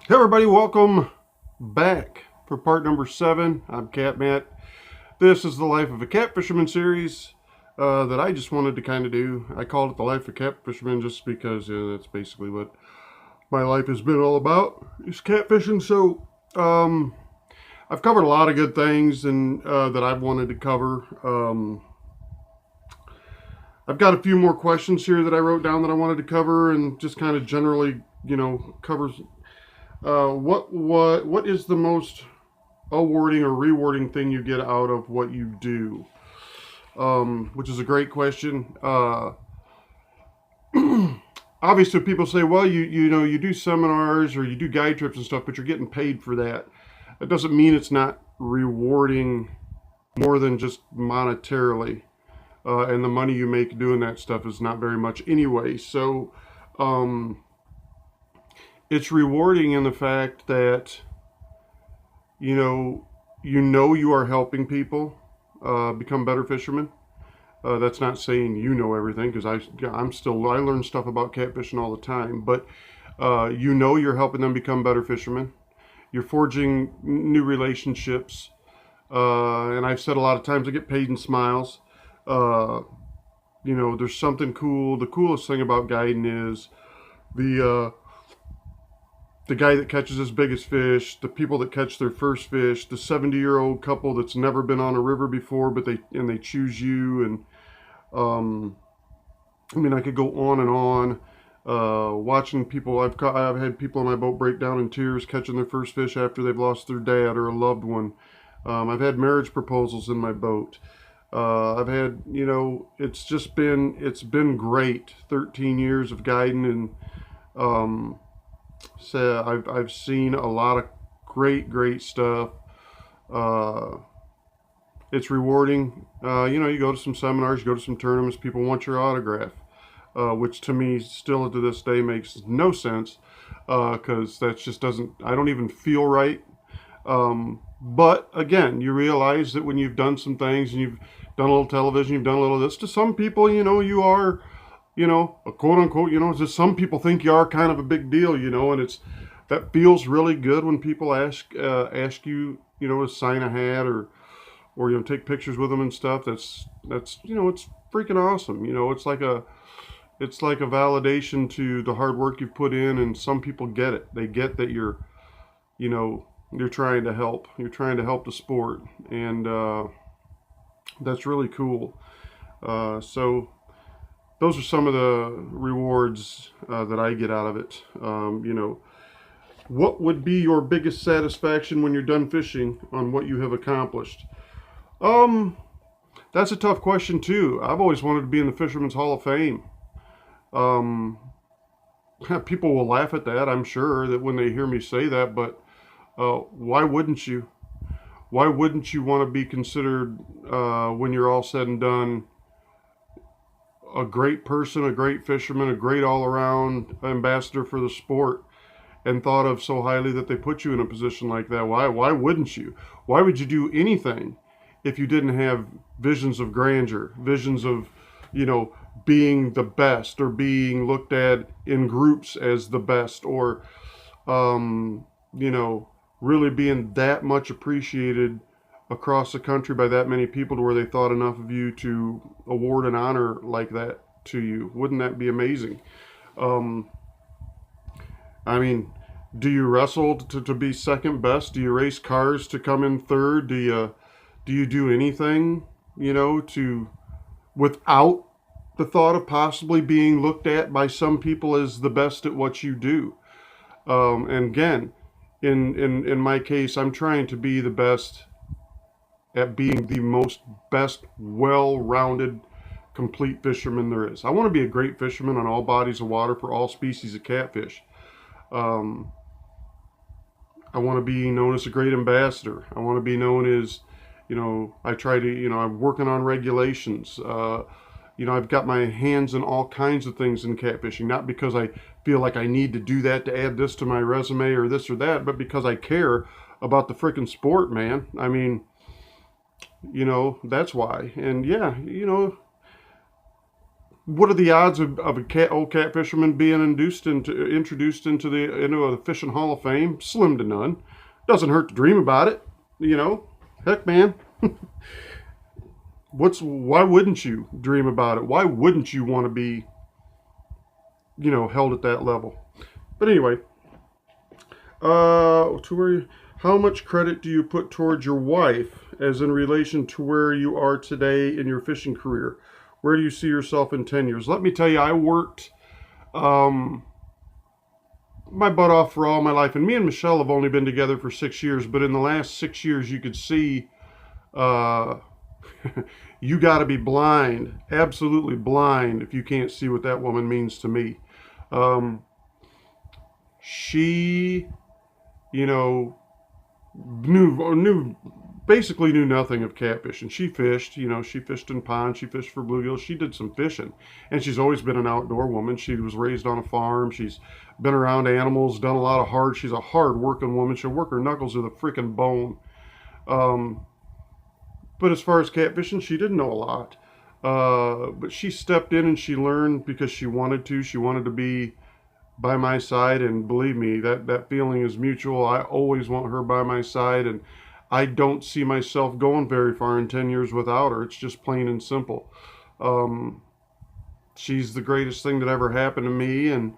Hey everybody, welcome back for part number 7. I'm Catmatt. This is the Life of a Catfisherman series that I just wanted to kind of do. I called it the Life of Catfisherman just because that's basically what my life has been all about, is catfishing. So I've covered a lot of good things and that I've wanted to cover. I've got a few more questions here that I wrote down that I wanted to cover, and just kind of generally, covers what is the most awarding or rewarding thing you get out of what you do? Which is a great question. Obviously, people say, "Well, you do seminars or you do guide trips and stuff, but you're getting paid for that." That doesn't mean it's not rewarding more than just monetarily. And the money you make doing that stuff is not very much anyway. So um, it's rewarding in the fact that you know you are helping people become better fishermen. That's not saying you know everything, because I learn stuff about catfishing all the time, but you're helping them become better fishermen. You're forging new relationships, and I've said a lot of times I get paid in smiles. Uh, there's something cool. The coolest thing about guiding is the the guy that catches his biggest fish, the people that catch their first fish, the 70-year-old couple that's never been on a river before, but they choose you. And um, I mean, I could go on and on. Watching people, I've had people on my boat break down in tears catching their first fish after they've lost their dad or a loved one. I've had marriage proposals in my boat. I've had, it's been great. 13 years of guiding, and um, so I've seen a lot of great stuff. Uh, it's rewarding. You go to some seminars, you go to some tournaments, people want your autograph, which to me still to this day makes no sense, because that just doesn't. I don't even feel right. But again, you realize that when you've done some things and you've done a little television, you've done a little of this. To some people, you are, a quote unquote, just some people think you are kind of a big deal, and that feels really good when people ask you, to sign a hat or take pictures with them and stuff. That's it's freaking awesome. It's like a validation to the hard work you've put in, and some people get it. They get that you know you're trying to help. You're trying to help the sport, and that's really cool. So those are some of the rewards that I get out of it. What would be your biggest satisfaction when you're done fishing on what you have accomplished? Um, that's a tough question too. I've always wanted to be in the Fisherman's Hall of Fame. Um, People will laugh at that, I'm sure, that when they hear me say that, but why wouldn't you? Why wouldn't you want to be considered, when you're all said and done, a great person, a great fisherman, a great all around ambassador for the sport, and thought of so highly that they put you in a position like that? Why wouldn't you? Why would you do anything if you didn't have visions of grandeur, visions of, you know, being the best, or being looked at in groups as the best, or um, you know, really being that much appreciated across the country by that many people to where they thought enough of you to award an honor like that to you? Wouldn't that be amazing? Um, I mean, do you wrestle to be second best? Do you race cars to come in third? Do you do anything, to without the thought of possibly being looked at by some people as the best at what you do? And again, in my case, I'm trying to be the best at being the most best, well-rounded, complete fisherman there is. I want to be a great fisherman on all bodies of water for all species of catfish. Um, I want to be known as a great ambassador. I want to be known as, I try to, I'm working on regulations. I've got my hands in all kinds of things in catfishing, not because I feel like I need to do that to add this to my resume or this or that, but because I care about the freaking sport, man. I mean, that's why. And yeah, what are the odds of a old catfisherman being introduced into the Fishing Hall of Fame? Slim to none. Doesn't hurt to dream about it, you know. Heck, man. Why wouldn't you dream about it? Why wouldn't you want to be, held at that level? But anyway, how much credit do you put towards your wife as in relation to where you are today in your fishing career? Where do you see yourself in 10 years? Let me tell you, I worked my butt off for all my life. And me and Michelle have only been together for 6 years. But in the last 6 years, you could see you got to be blind, absolutely blind, if you can't see what that woman means to me. She, basically knew nothing of catfishing. She fished, she fished in ponds, she fished for bluegills, she did some fishing. And she's always been an outdoor woman. She was raised on a farm. She's been around animals, done a lot of she's a hard working woman. She'll work her knuckles to the freaking bone. But as far as catfishing, she didn't know a lot. But she stepped in and she learned because she wanted to. She wanted to be by my side, and believe me, that feeling is mutual. I always want her by my side, and I don't see myself going very far in 10 years without her. It's just plain and simple. She's the greatest thing that ever happened to me, and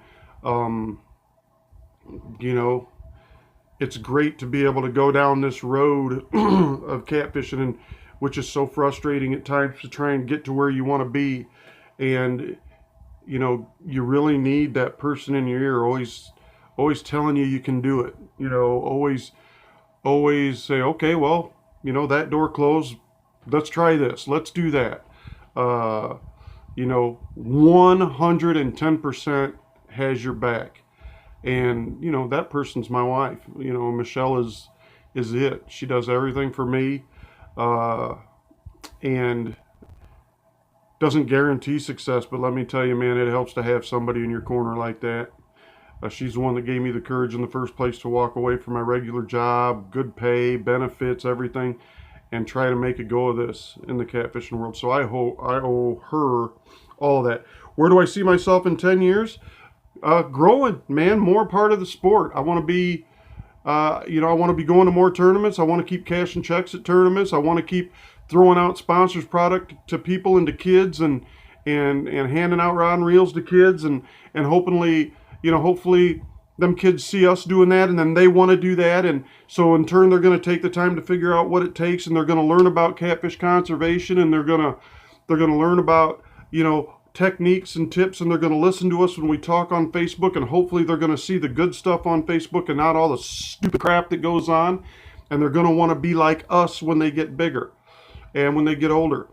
it's great to be able to go down this road of catfishing, and which is so frustrating at times to try and get to where you want to be. And you really need that person in your ear, always telling you can do it. Always say, okay, well, that door closed. Let's try this. Let's do that. 110% has your back. And, that person's my wife. Michelle is it. She does everything for me. And doesn't guarantee success, but let me tell you, man, it helps to have somebody in your corner like that. She's the one that gave me the courage in the first place to walk away from my regular job, good pay, benefits, everything, and try to make a go of this in the catfishing world. So I owe her all of that. Where do I see myself in 10 years? Growing, man, more part of the sport. I want to be, I want to be going to more tournaments. I want to keep cashing checks at tournaments. I want to keep throwing out sponsors product to people and to kids, and handing out rod and reels to kids, and hopefully them kids see us doing that, and then they want to do that, and so in turn they're going to take the time to figure out what it takes, and they're going to learn about catfish conservation, and they're going to learn about techniques and tips, and they're going to listen to us when we talk on Facebook, and hopefully they're going to see the good stuff on Facebook and not all the stupid crap that goes on, and they're going to want to be like us when they get bigger and when they get older.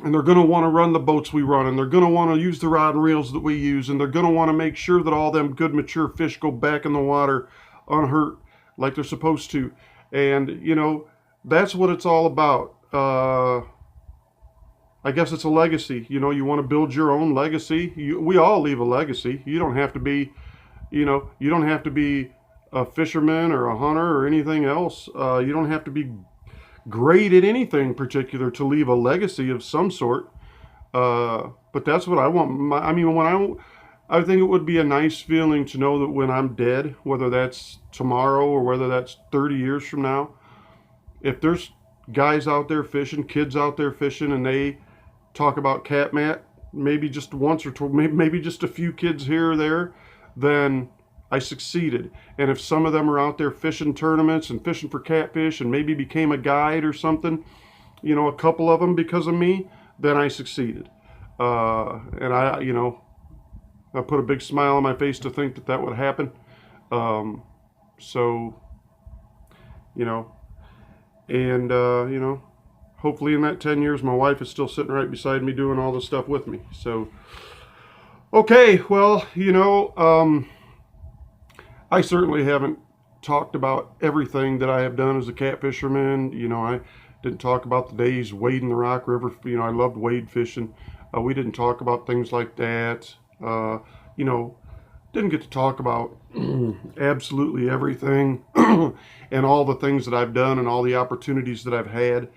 And they're going to want to run the boats we run, and they're going to want to use the rod and reels that we use, and they're going to want to make sure that all them good mature fish go back in the water unhurt like they're supposed to. And, that's what it's all about. I guess it's a legacy. You want to build your own legacy. We all leave a legacy. You don't have to be, you don't have to be a fisherman or a hunter or anything else. You don't have to be great at anything particular to leave a legacy of some sort. But that's what I want. I think it would be a nice feeling to know that when I'm dead, whether that's tomorrow or whether that's 30 years from now, if there's guys out there fishing, kids out there fishing, and they talk about Catmatt, maybe just once or twice, maybe just a few kids here or there, then I succeeded. And if some of them are out there fishing tournaments and fishing for catfish and maybe became a guide or something, a couple of them because of me, then I succeeded. And I put a big smile on my face to think that would happen. Hopefully in that 10 years, my wife is still sitting right beside me doing all this stuff with me. So, okay, well, I certainly haven't talked about everything that I have done as a catfisherman. I didn't talk about the days wading the Rock River. I loved wade fishing. We didn't talk about things like that. Didn't get to talk about absolutely everything and all the things that I've done and all the opportunities that I've had.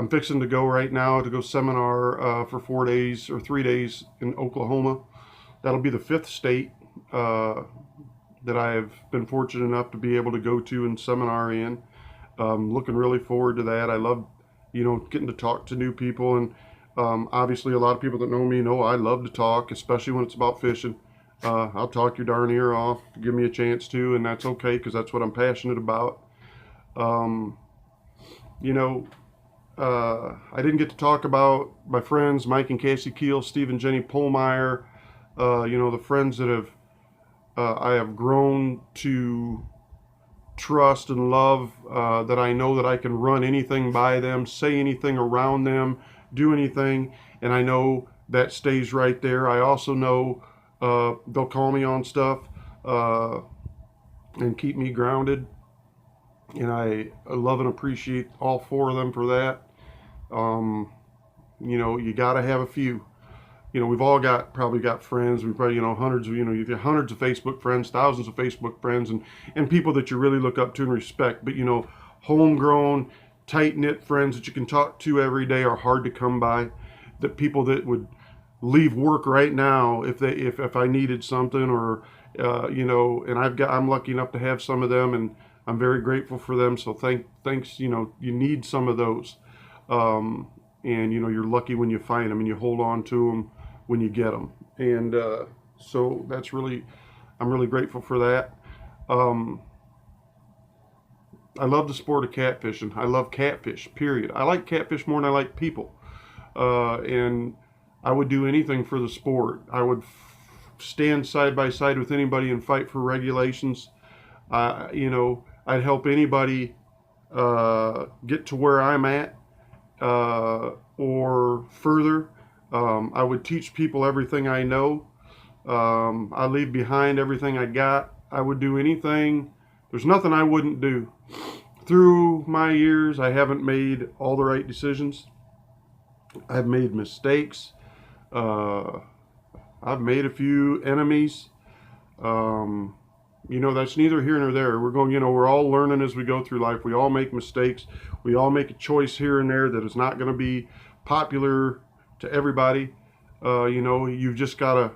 I'm fixing to go right now to go seminar for 4 days or 3 days in Oklahoma. That'll be the 5th state that I've been fortunate enough to be able to go to and seminar in. Looking really forward to that. I love, getting to talk to new people, and obviously a lot of people that know me know I love to talk, especially when it's about fishing. I'll talk your darn ear off, give me a chance to, and that's okay because that's what I'm passionate about. I didn't get to talk about my friends Mike and Cassie Keel, Steve and Jenny Pohlmeyer, the friends that I have grown to trust and love, that I know that I can run anything by them, say anything around them, do anything, and I know that stays right there. I also know they'll call me on stuff and keep me grounded, and I love and appreciate all 4 of them for that. You got to have a few. We've all probably got friends. We've probably, hundreds of, you've got hundreds of Facebook friends, thousands of Facebook friends, and people that you really look up to and respect. But, homegrown, tight-knit friends that you can talk to every day are hard to come by. That people that would leave work right now if I needed something, or, and I'm lucky enough to have some of them, and I'm very grateful for them. So thanks, you need some of those. And you're lucky when you find them and you hold on to them when you get them, and so I'm really grateful for that. I love the sport of catfishing. I love catfish, period. I like catfish more than I like people, and I would do anything for the sport. I would stand side by side with anybody and fight for regulations. I'd help anybody get to where I'm at, or further. I would teach people everything I know. I leave behind everything I got. I would do anything. There's nothing I wouldn't do. Through my years, I haven't made all the right decisions. I've made mistakes. I've made a few enemies. That's neither here nor there. We're all learning as we go through life. We all make mistakes. We all make a choice here and there that is not going to be popular to everybody. You've just gotta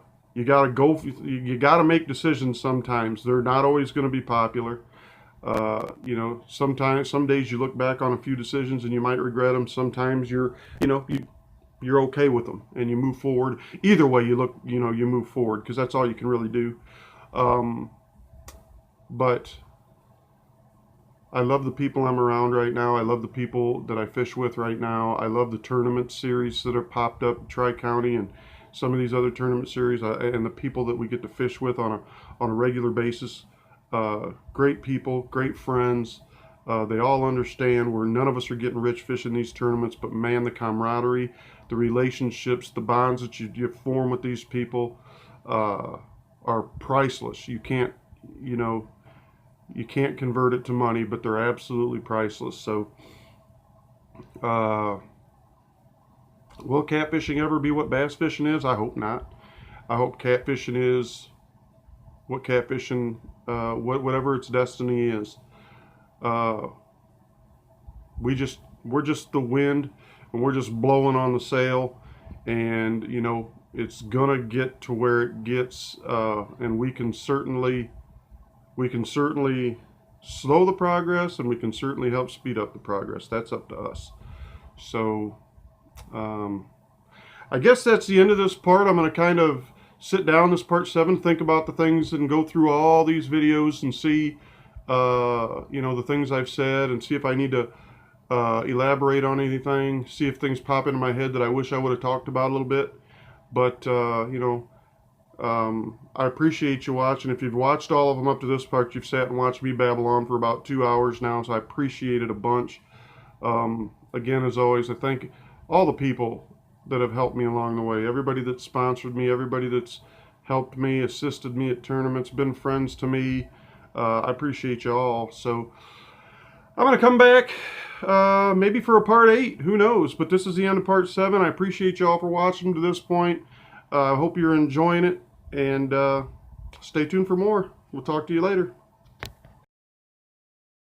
make decisions sometimes. They're not always going to be popular. Sometimes, some days you look back on a few decisions and you might regret them. Sometimes you're okay with them and you move forward. Either way, you move forward, because that's all you can really do. But I love the people I'm around right now. I love the people that I fish with right now. I love the tournament series that are popped up in Tri-County and some of these other tournament series, and the people that we get to fish with on a regular basis. Great people, great friends. They all understand where none of us are getting rich fishing these tournaments, but man, the camaraderie, the relationships, the bonds that you form with these people are priceless. You can't convert it to money, but they're absolutely priceless. So, will catfishing ever be what bass fishing is? I hope not. I hope catfishing is what catfishing, whatever its destiny is. We're just the wind, and we're just blowing on the sail, and it's gonna get to where it gets, and we can certainly slow the progress, and we can certainly help speed up the progress. That's up to us. So I guess that's the end of this part. I'm going to kind of sit down, this part 7, think about the things and go through all these videos and see the things I've said, and see if I need to elaborate on anything, see if things pop into my head that I wish I would have talked about a little bit. But I appreciate you watching. If you've watched all of them up to this part, you've sat and watched me babble on for about 2 hours now, so I appreciate it a bunch. Again, as always, I thank all the people that have helped me along the way. Everybody that's sponsored me, everybody that's helped me, assisted me at tournaments, been friends to me. I appreciate you all. So I'm going to come back maybe for a part 8. Who knows? But this is the end of part 7. I appreciate you all for watching to this point. I hope you're enjoying it, and stay tuned for more. We'll talk to you later.